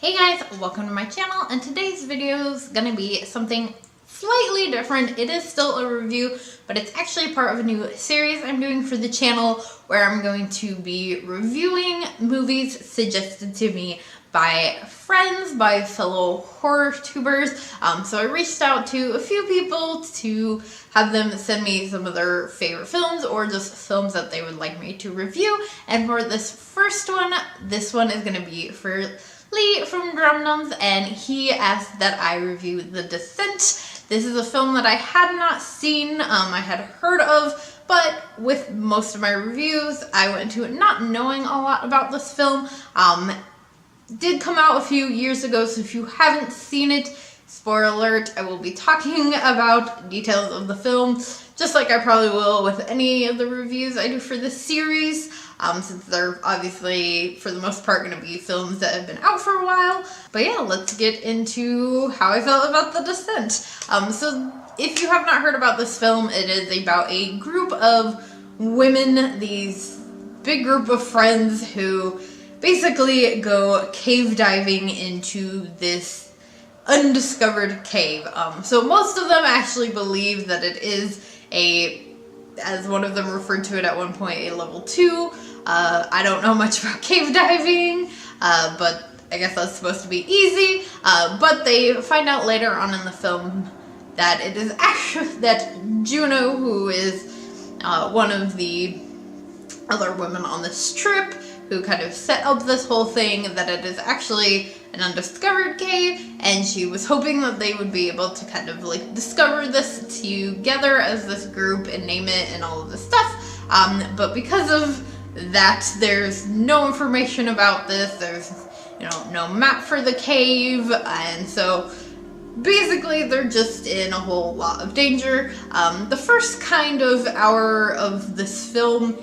Hey guys, welcome to my channel, and today's video is gonna be something slightly different. It is still a review, but it's actually part of a new series I'm doing for the channel where I'm going to be reviewing movies suggested to me by friends, by fellow horror tubers. So I reached out to a few people to have them send me some of their favorite films or just films that they would like me to review. And for this first one, this one is gonna be for Lee from DrumDums, and he asked that I review The Descent. This is a film that I had not seen, I had heard of, but with most of my reviews, I went into it not knowing a lot about this film. Did come out a few years ago, so if you haven't seen it, spoiler alert, I will be talking about details of the film, just like I probably will with any of the reviews I do for this series, since they're obviously, for the most part, going to be films that have been out for a while. But yeah, let's get into how I felt about The Descent. So if you have not heard about this film, it is about a group of women, these big group of friends who basically go cave diving into this undiscovered cave. So most of them actually believe that it is as one of them referred to it at one point, a level 2. I don't know much about cave diving, but I guess that's supposed to be easy. But they find out later on in the film that it is actually that Juno, who is one of the other women on this trip, who kind of set up this whole thing, that it is actually an undiscovered cave, and she was hoping that they would be able to kind of like discover this together as this group and name it and all of this stuff. But because of that, there's no information about this, there's no map for the cave, and so basically they're just in a whole lot of danger. The first kind of hour of this film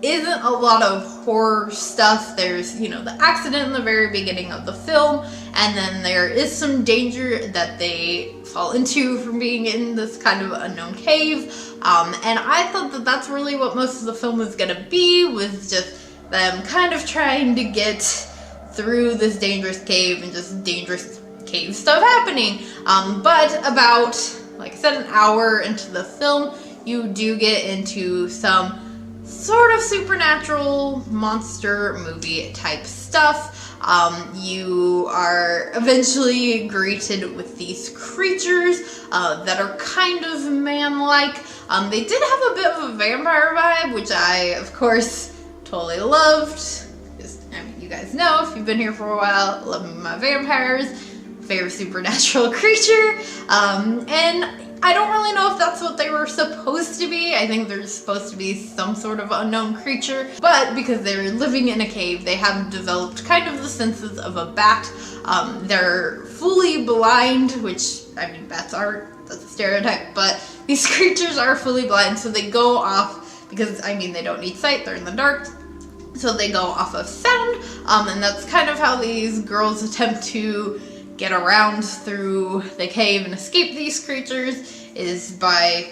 isn't a lot of horror stuff. There's, the accident in the very beginning of the film, and then there is some danger that they fall into from being in this kind of unknown cave. And I thought that that's really what most of the film was gonna be, was just them kind of trying to get through this dangerous cave and just dangerous cave stuff happening. But about, like I said, an hour into the film, you do get into some sort of supernatural monster movie type stuff. You are eventually greeted with these creatures that are kind of man-like. They did have a bit of a vampire vibe, which I, of course, totally loved. You guys know, if you've been here for a while, I love my vampires. Favorite supernatural creature. And I don't really know if that's what they were supposed to be. I think they're supposed to be some sort of unknown creature, but because they're living in a cave, they have developed kind of the senses of a bat. They're fully blind, which, bats that's a stereotype, but these creatures are fully blind, so they go off, because, they don't need sight, they're in the dark, so they go off of sound, and that's kind of how these girls attempt to get around through the cave and escape these creatures, is by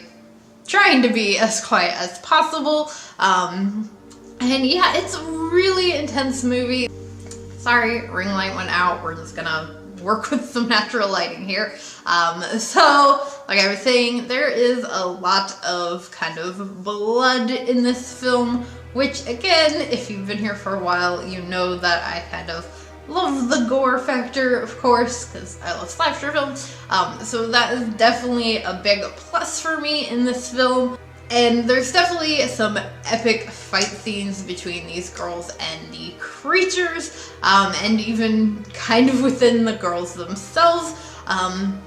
trying to be as quiet as possible. And yeah, it's a really intense movie. Sorry, ring light went out. We're just gonna work with some natural lighting here. So, like I was saying, there is a lot of kind of blood in this film, which again, if you've been here for a while, you know that I kind of love the gore factor, of course, because I love slasher films. So that is definitely a big plus for me in this film. And there's definitely some epic fight scenes between these girls and the creatures, and even kind of within the girls themselves. And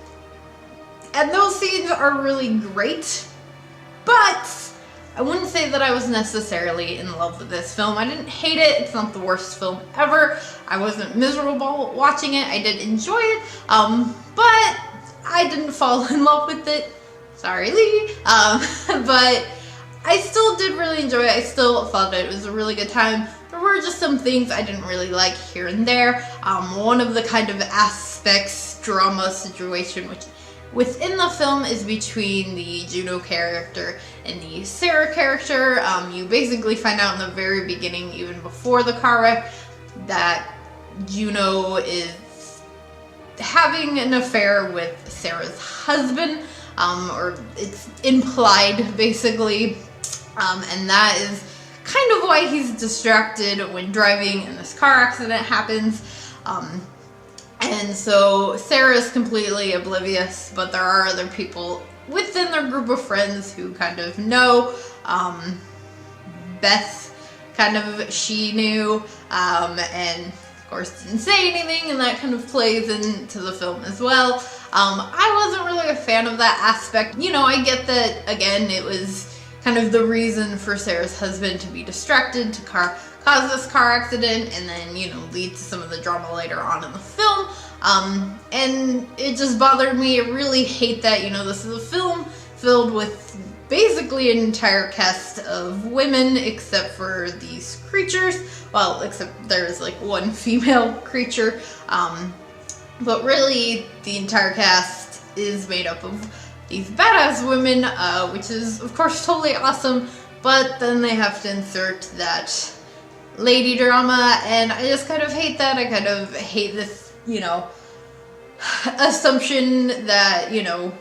those scenes are really great, but I wouldn't say that I was necessarily in love with this film. I didn't hate it. It's not the worst film ever. I wasn't miserable watching it. I did enjoy it, but I didn't fall in love with it. Sorry, Lee. But I still did really enjoy it. I still thought it was a really good time. There were just some things I didn't really like here and there. One of the kind of aspects, drama situation, which within the film is between the Juno character and the Sarah character. You basically find out in the very beginning, even before the car wreck, that Juno is having an affair with Sarah's husband, or it's implied basically, and that is kind of why he's distracted when driving and this car accident happens. And so Sarah's completely oblivious, but there are other people within their group of friends who kind of know. Beth she knew, and of course didn't say anything, and that kind of plays into the film as well. I wasn't really a fan of that aspect. You know, I get that, again, it was kind of the reason for Sarah's husband to be distracted, to cause this car accident, and then, you know, lead to some of the drama later on in the film. And it just bothered me. I really hate that, you know, this is a film filled with basically an entire cast of women except for these creatures. Well, except there's like one female creature. But really the entire cast is made up of these badass women, which is of course totally awesome, but then they have to insert that lady drama, and I just kind of hate that. I kind of hate this, you know, assumption that, you know,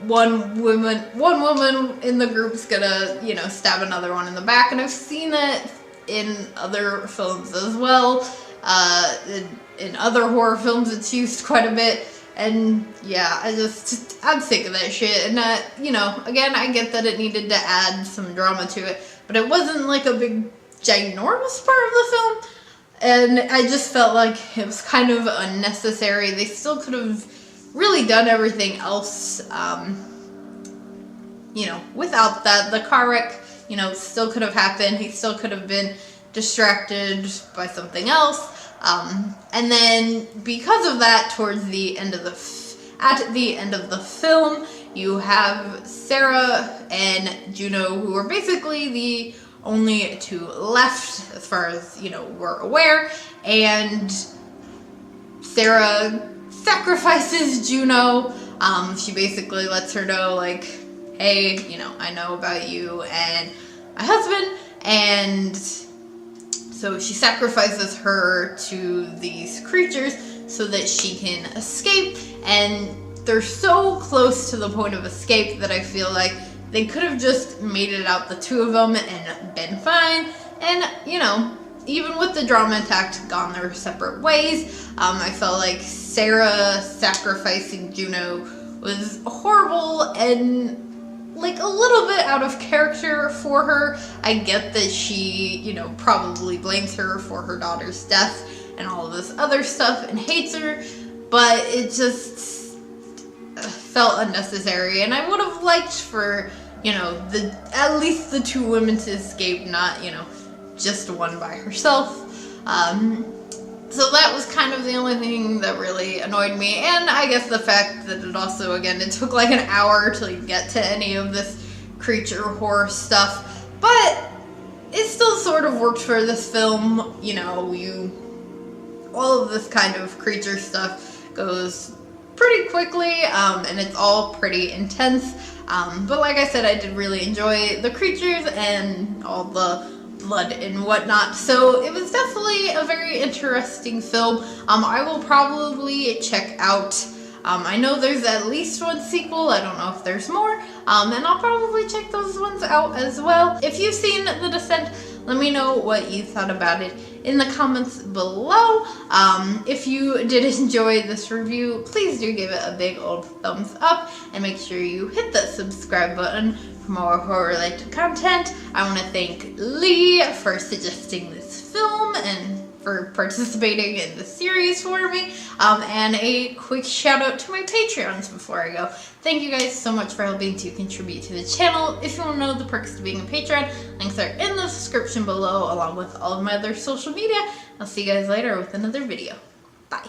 one woman in the group's gonna, you know, stab another one in the back, and I've seen it in other films as well. In other horror films it's used quite a bit, and yeah, I'm sick of that shit. And you know, again, I get that it needed to add some drama to it, but it wasn't like a big ginormous part of the film, and I just felt like it was kind of unnecessary. They still could have really done everything else, you know, without that. The car wreck, you know, still could have happened. He still could have been distracted by something else. And then because of that, towards the end of at the end of the film, you have Sarah and Juno, who are basically the only two left as far as, you know, we're aware, and Sarah sacrifices Juno. She basically lets her know, like, hey, you know, I know about you and my husband, and so she sacrifices her to these creatures so that she can escape, and they're so close to the point of escape that I feel like they could have just made it out, the two of them, and been fine, and, you know, even with the drama intact, gone their separate ways. I felt like Sarah sacrificing Juno was horrible and like a little bit out of character for her. I get that she, you know, probably blames her for her daughter's death and all of this other stuff and hates her, but it just felt unnecessary, and I would have liked for, you know, at least the two women to escape, not, you know, just one by herself. So that was kind of the only thing that really annoyed me, and I guess the fact that it also, again, it took like an hour to get to any of this creature horror stuff, but it still sort of worked for this film. You know, all of this kind of creature stuff goes pretty quickly, and it's all pretty intense, but like I said, I did really enjoy the creatures and all the blood and whatnot, so it was definitely a very interesting film. I will probably check out, I know there's at least one sequel, I don't know if there's more, and I'll probably check those ones out as well. If you've seen The Descent, let me know what you thought about it in the comments below. If you did enjoy this review, please do give it a big old thumbs up, and make sure you hit that subscribe button for more horror-related content. I want to thank Lee for suggesting this film and for participating in the series for me, and a quick shout out to my Patreons before I go. Thank you guys so much for helping to contribute to the channel. If you want to know the perks to being a patron, links are in the description below, along with all of my other social media. I'll see you guys later with another video. Bye.